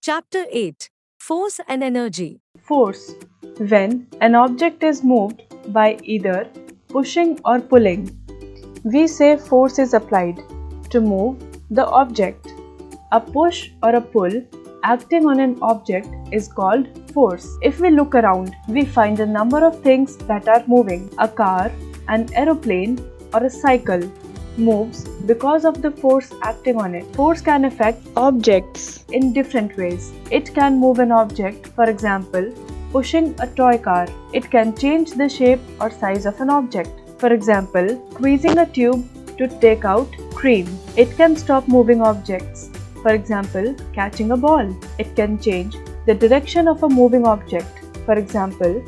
Chapter 8: Force and Energy. Force. When an object is moved by either pushing or pulling, we say force is applied to move the object. A push or a pull acting on an object is called force. If we look around, we find a number of things that are moving. A car, an aeroplane, or a cycle moves because of the force acting on it. Force can affect objects in different ways. It can move an object, for example, pushing a toy car. It can change the shape or size of an object. For example, squeezing a tube to take out cream. It can stop moving objects. For example, catching a ball. It can change the direction of a moving object. For example,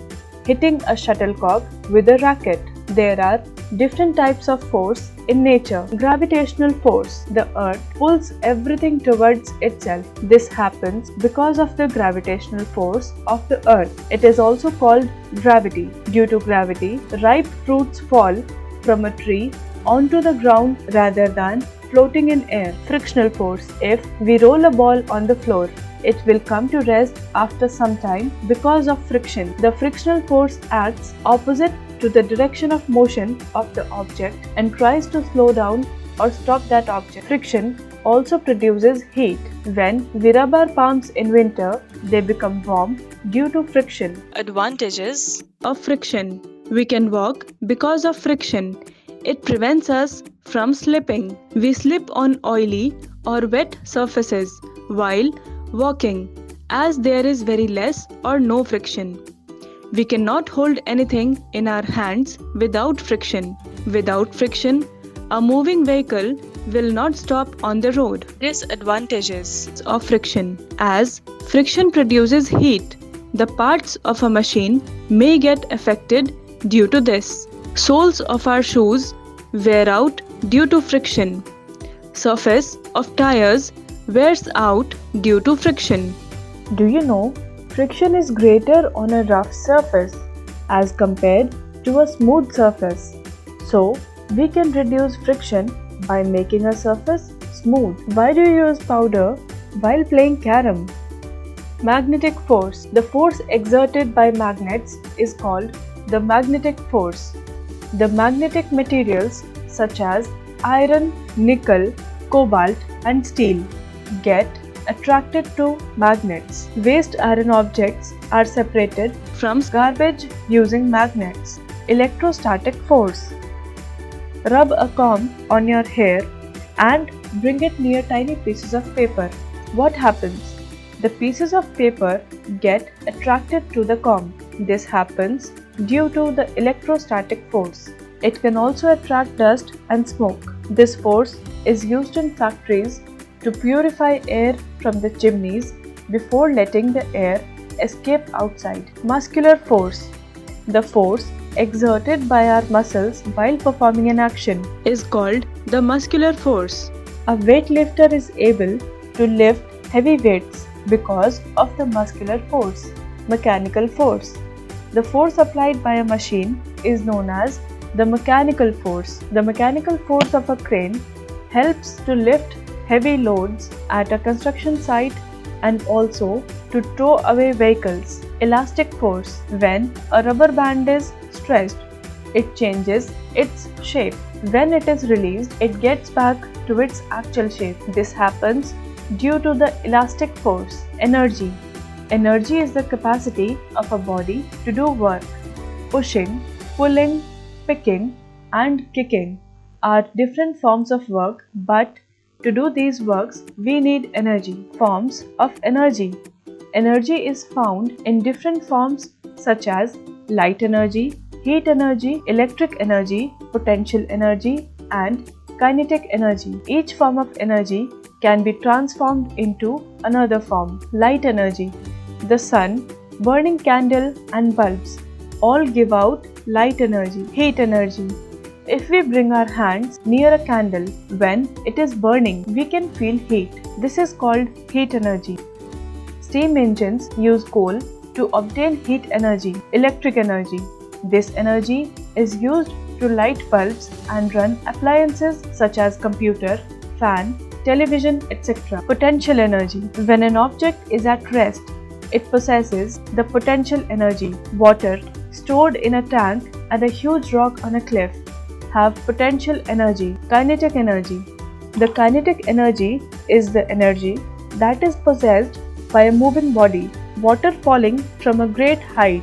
hitting a shuttlecock with a racket. There are different types of force in nature. Gravitational force. The earth pulls everything towards itself. This happens because of the gravitational force of the earth. It is also called gravity. Due to gravity, ripe fruits fall from a tree onto the ground rather than floating in air. Frictional force. If we roll a ball on the floor, it will come to rest after some time because of friction. The frictional force acts opposite to the direction of motion of the object and tries to slow down or stop that object. Friction also produces heat. When we rub our palms in winter, they become warm due to friction. Advantages of friction. We can walk because of friction. It prevents us from slipping. We slip on oily or wet surfaces while walking, as there is very less or no friction. We cannot hold anything in our hands without friction. Without friction, a moving vehicle will not stop on the road. Disadvantages of friction. As friction produces heat, the parts of a machine may get affected due to this. Soles of our shoes wear out due to friction. Surface of tires wears out due to friction. Do you know, friction is greater on a rough surface as compared to a smooth surface. So, we can reduce friction by making a surface smooth. Why do you use powder while playing carom? Magnetic force. The force exerted by magnets is called the magnetic force. The magnetic materials such as iron, nickel, cobalt, and steel get attracted to magnets. Waste iron objects are separated from garbage using magnets. Electrostatic force. Rub a comb on your hair and bring it near tiny pieces of paper. What happens? The pieces of paper get attracted to the comb. This happens due to the electrostatic force. It can also attract dust and smoke. This force is used in factories to purify air from the chimneys before letting the air escape outside. Muscular force. The force exerted by our muscles while performing an action is called the muscular force. A weightlifter is able to lift heavy weights because of the muscular force. Mechanical force. The force applied by a machine is known as the mechanical force. The mechanical force of a crane helps to lift heavy loads at a construction site and also to tow away vehicles. Elastic force. When a rubber band is stretched, it changes its shape. When it is released, it gets back to its actual shape. This happens due to the elastic force. Energy. Energy is the capacity of a body to do work. Pushing, pulling, picking, and kicking are different forms of work, but to do these works, we need energy. Forms of energy. Energy is found in different forms such as light energy, heat energy, electric energy, potential energy, and kinetic energy. Each form of energy can be transformed into another form. Light energy. The sun, burning candle, and bulbs all give out light energy. Heat energy. If we bring our hands near a candle when it is burning, we can feel heat. This is called heat energy. Steam engines use coal to obtain heat energy. Electric energy. This energy is used to light bulbs and run appliances such as computer, fan, television, etc. Potential energy. When an object is at rest, it possesses the potential energy. Water stored in a tank and a huge rock on a cliff have potential energy. Kinetic energy. The kinetic energy is the energy that is possessed by a moving body. Water falling from a great height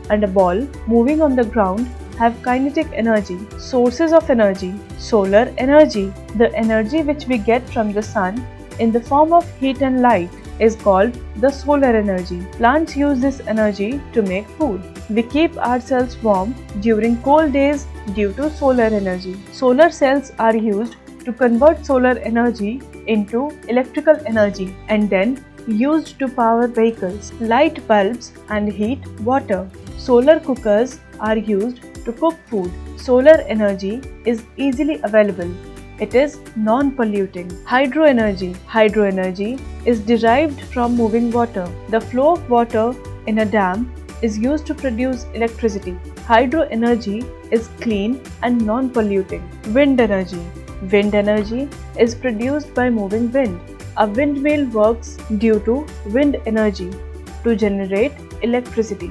and a ball moving on the ground have kinetic energy. Sources of energy. Solar energy. The energy which we get from the sun in the form of heat and light is called the solar energy. Plants use this energy to make food. We keep ourselves warm during cold days due to solar energy. Solar cells are used to convert solar energy into electrical energy and then used to power vehicles. Light bulbs and heat water. Solar cookers are used to cook food. Solar energy is easily available. It is non-polluting. Hydroenergy. Hydroenergy is derived from moving water. The flow of water in a dam is used to produce electricity. Hydroenergy is clean and non-polluting. Wind energy. Wind energy is produced by moving wind. A windmill works due to wind energy to generate electricity.